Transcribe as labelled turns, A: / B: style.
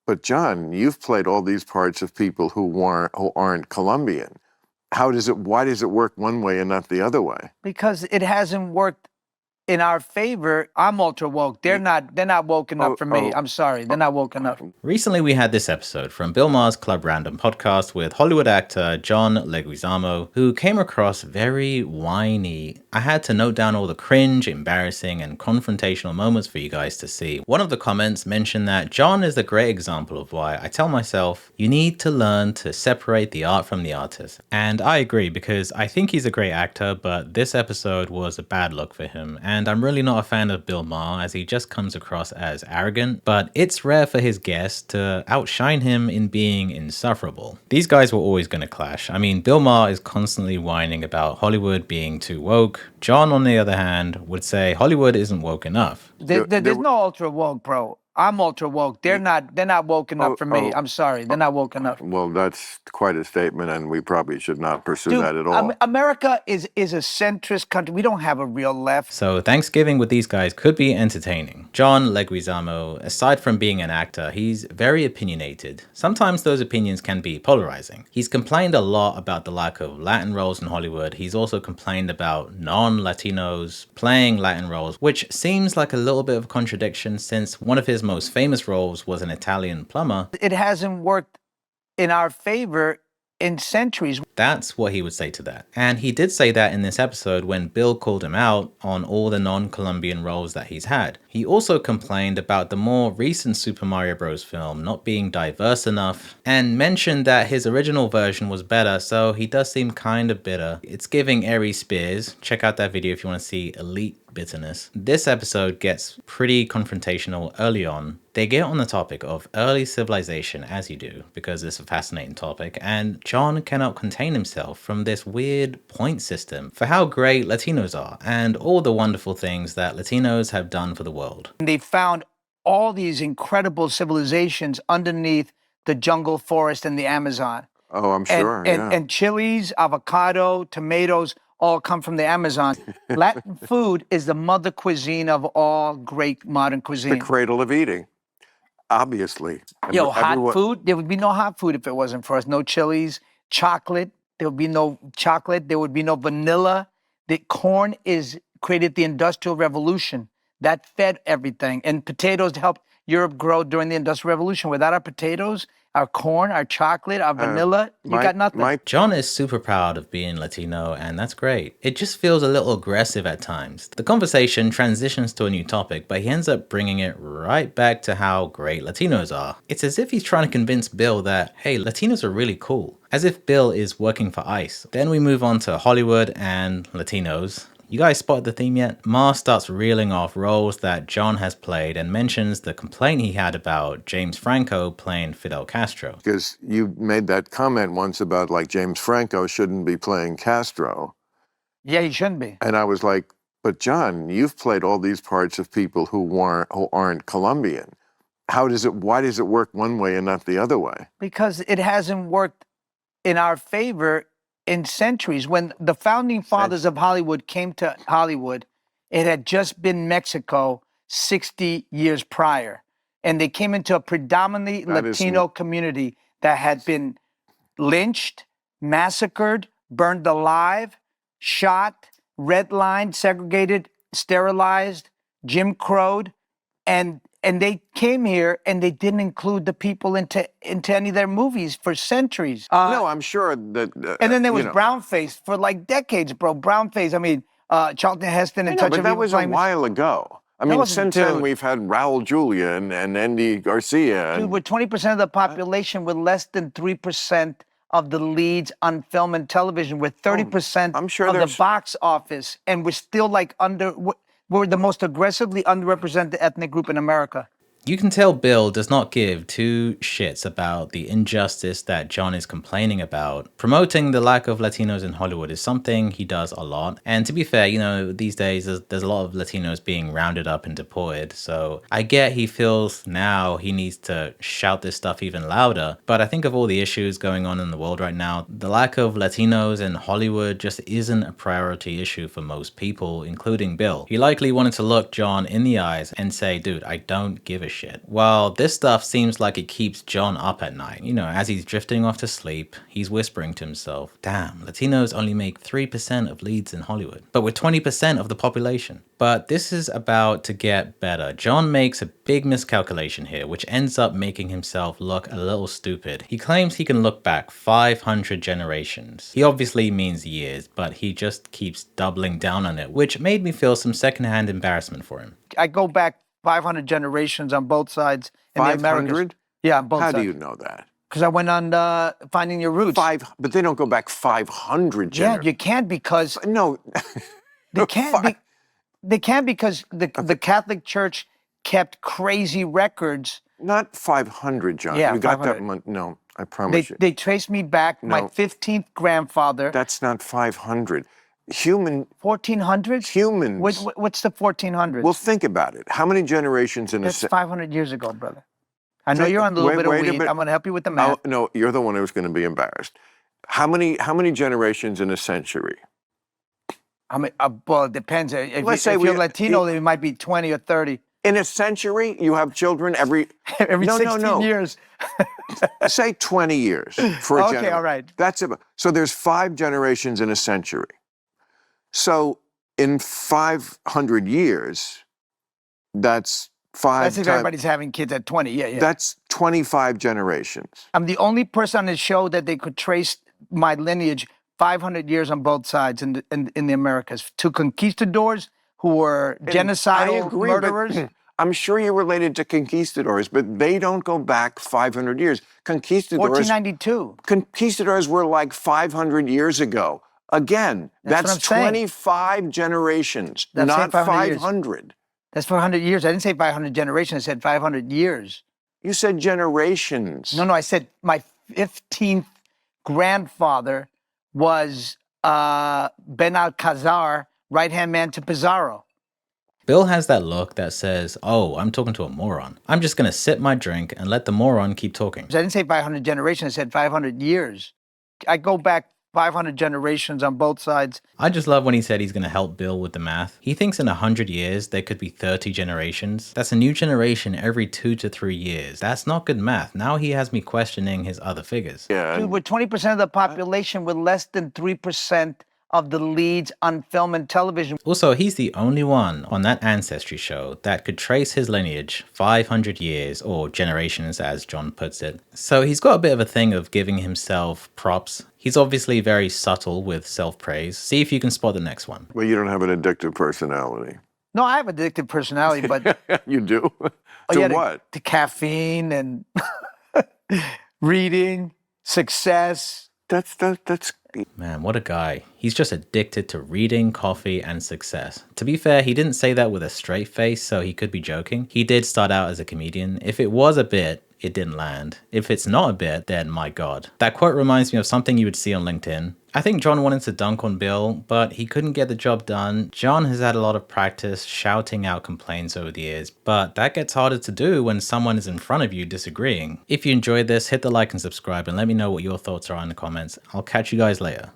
A: but John, you've played all these parts of people who aren't Colombian. Why does it work one way and not the other way?
B: Because it hasn't worked in our favor. I'm ultra woke. They're not woke enough for me. I'm sorry. They're not woke enough.
C: Recently we had this episode from Bill Maher's Club Random podcast with Hollywood actor John Leguizamo, who came across very whiny. I had to note down all the cringe, embarrassing, and confrontational moments for you guys to see. One of the comments mentioned that John is a great example of why I tell myself, you need to learn to separate the art from the artist. And I agree, because I think he's a great actor, but this episode was a bad look for him. And I'm really not a fan of Bill Maher, as he just comes across as arrogant, but it's rare for his guests to outshine him in being insufferable. These guys were always going to clash. I mean, Bill Maher is constantly whining about Hollywood being too woke. John, on the other hand, would say Hollywood isn't woke enough.
B: There's no ultra woke, bro. I'm ultra woke. They're not woke enough for me. I'm sorry. They're not woke enough.
A: Well, that's quite a statement, and we probably should not pursue that at all.
B: America is a centrist country. We don't have a real left.
C: So Thanksgiving with these guys could be entertaining. John Leguizamo, aside from being an actor, he's very opinionated. Sometimes those opinions can be polarizing. He's complained a lot about the lack of Latin roles in Hollywood. He's also complained about non-Latinos playing Latin roles, which seems like a little bit of a contradiction, since one of his most famous roles was an Italian plumber.
B: It hasn't worked in our favor in centuries.
C: That's what he would say to that. And he did say that in this episode when Bill called him out on all the non-Colombian roles that he's had. He also complained about the more recent Super Mario Bros. Film not being diverse enough, and mentioned that his original version was better, so he does seem kind of bitter. It's giving Aries Spears. Check out that video if you want to see elite bitterness. This episode gets pretty confrontational early on. They get on the topic of early civilization, as you do, because it's a fascinating topic, and John cannot contain himself from this weird point system for how great Latinos are and all the wonderful things that Latinos have done for the world.
B: They found all these incredible civilizations underneath the jungle forest and the Amazon.
A: Oh, I'm sure.
B: And chilies, avocado, tomatoes, all come from the Amazon. Latin food is the mother cuisine of all great modern cuisine.
A: The cradle of eating, obviously.
B: Hot food? There would be no hot food if it wasn't for us. No chilies, chocolate. There would be no chocolate. There would be no vanilla. The corn created the Industrial Revolution. That fed everything. And potatoes helped Europe grow during the Industrial Revolution. Without our potatoes, our corn, our chocolate, our vanilla, you got nothing.
C: John is super proud of being Latino, and that's great. It just feels a little aggressive at times. The conversation transitions to a new topic, but he ends up bringing it right back to how great Latinos are. It's as if he's trying to convince Bill that, hey, Latinos are really cool. As if Bill is working for ICE. Then we move on to Hollywood and Latinos. You guys spotted the theme yet? Maher starts reeling off roles that John has played and mentions the complaint he had about James Franco playing Fidel Castro.
A: Because you made that comment once about like James Franco shouldn't be playing Castro.
B: Yeah, he shouldn't be.
A: And I was like, but John, you've played all these parts of people who aren't Colombian. Why does it work one way and not the other way?
B: Because it hasn't worked in our favor in centuries. When the founding fathers of Hollywood came to Hollywood, it had just been Mexico 60 years prior. And they came into a predominantly Latino community that had been lynched, massacred, burned alive, shot, redlined, segregated, sterilized, Jim Crowed. And they came here and they didn't include the people into any of their movies for centuries.
A: No, I'm sure that...
B: and then there was brownface for like decades, bro. Brownface, I mean, Charlton Heston and Touch of
A: But that was a while ago. I mean, since then we've had Raul Julia and Andy Garcia.
B: Dude, we're 20% of the population with less than 3% of the leads on film and television. We're 30% of the box office. And we're still like we're the most aggressively underrepresented ethnic group in America.
C: You can tell Bill does not give two shits about the injustice that John is complaining about. Promoting the lack of Latinos in Hollywood is something he does a lot. And to be fair, you know, these days there's a lot of Latinos being rounded up and deported. So I get he feels now he needs to shout this stuff even louder. But I think of all the issues going on in the world right now, the lack of Latinos in Hollywood just isn't a priority issue for most people, including Bill. He likely wanted to look John in the eyes and say, dude, I don't give a shit. Well, this stuff seems like it keeps John up at night. You know, as he's drifting off to sleep, he's whispering to himself, damn, Latinos only make 3% of leads in Hollywood, but we're 20% of the population. But this is about to get better. John makes a big miscalculation here, which ends up making himself look a little stupid. He claims he can look back 500 generations. He obviously means years, but he just keeps doubling down on it, which made me feel some secondhand embarrassment for him.
B: I go back 500 generations on both sides in the Americas.
A: 500?
B: Yeah, on both
A: How
B: sides.
A: do you know that?
B: Because I went on Finding Your Roots.
A: But they don't go back 500
B: Yeah,
A: generations.
B: you can't because
A: No.
B: they can't. They can't because the Catholic Church kept crazy records.
A: Not 500, John.
B: Yeah,
A: you got that
B: 500.
A: one. No, I promise you.
B: They traced me back. My
A: No.
B: 15th grandfather.
A: That's not 500.
B: 1400s.
A: Humans.
B: What's the 1400s?
A: Well, think about it. How many generations in
B: That's
A: a
B: 500 years ago, brother. I know you're on a little bit of
A: wait a
B: weed.
A: bit.
B: I'm going to help you with the math.
A: Oh, no, you're the one who's going to be embarrassed. How many generations in a century?
B: I mean, well, it depends. If,
A: Let's say
B: if you're
A: we-
B: Latino, it might be 20 or 30.
A: In a century, you have children every
B: Every
A: No,
B: 16 years.
A: say 20 years for a
B: Okay,
A: generation.
B: all right.
A: That's about. So there's 5 generations in a century. So in 500 years, that's 5
B: That's if
A: times.
B: everybody's having kids at 20. Yeah, yeah.
A: That's 25 generations.
B: I'm the only person on the show that they could trace my lineage 500 years on both sides in the Americas. 2 conquistadors who were genocidal murderers.
A: But I'm sure you're related to conquistadors, but they don't go back 500 years.
B: 1492.
A: Conquistadors were like 500 years ago. Again,
B: That's what
A: that's
B: I'm saying.
A: 25 generations,
B: That's
A: not
B: 500 years.
A: 500.
B: That's 400 years. I didn't say 500 generations. I said 500 years.
A: You said generations.
B: No, I said my 15th grandfather was Ben Alcazar, right-hand man to Pizarro.
C: Bill has that look that says, oh, I'm talking to a moron. I'm just going to sip my drink and let the moron keep talking.
B: I didn't say 500 generations. I said 500 years. I go back 500 generations on both sides.
C: I just love when he said he's going to help Bill with the math. He thinks in 100 years, there could be 30 generations. That's a new generation every 2 to 3 years. That's not good math. Now he has me questioning his other figures.
A: Yeah.
B: Dude, we're 20% of the population with less than 3% of the leads on film and television.
C: Also, he's the only one on that ancestry show that could trace his lineage 500 years, or generations as John puts it. So he's got a bit of a thing of giving himself props. He's obviously very subtle with self-praise. See if you can spot the next one.
A: Well, you don't have an addictive personality.
B: No, I have addictive personality, but
A: You do?
B: oh,
A: To
B: yeah,
A: what?
B: to caffeine and reading, success.
A: That's
C: Man, what a guy. He's just addicted to reading, coffee, and success. To be fair, he didn't say that with a straight face, so he could be joking. He did start out as a comedian. If it was a bit, it didn't land. If it's not a bit, then my God. That quote reminds me of something you would see on LinkedIn. I think John wanted to dunk on Bill, but he couldn't get the job done. John has had a lot of practice shouting out complaints over the years, but that gets harder to do when someone is in front of you disagreeing. If you enjoyed this, hit the like and subscribe and let me know what your thoughts are in the comments. I'll catch you guys later.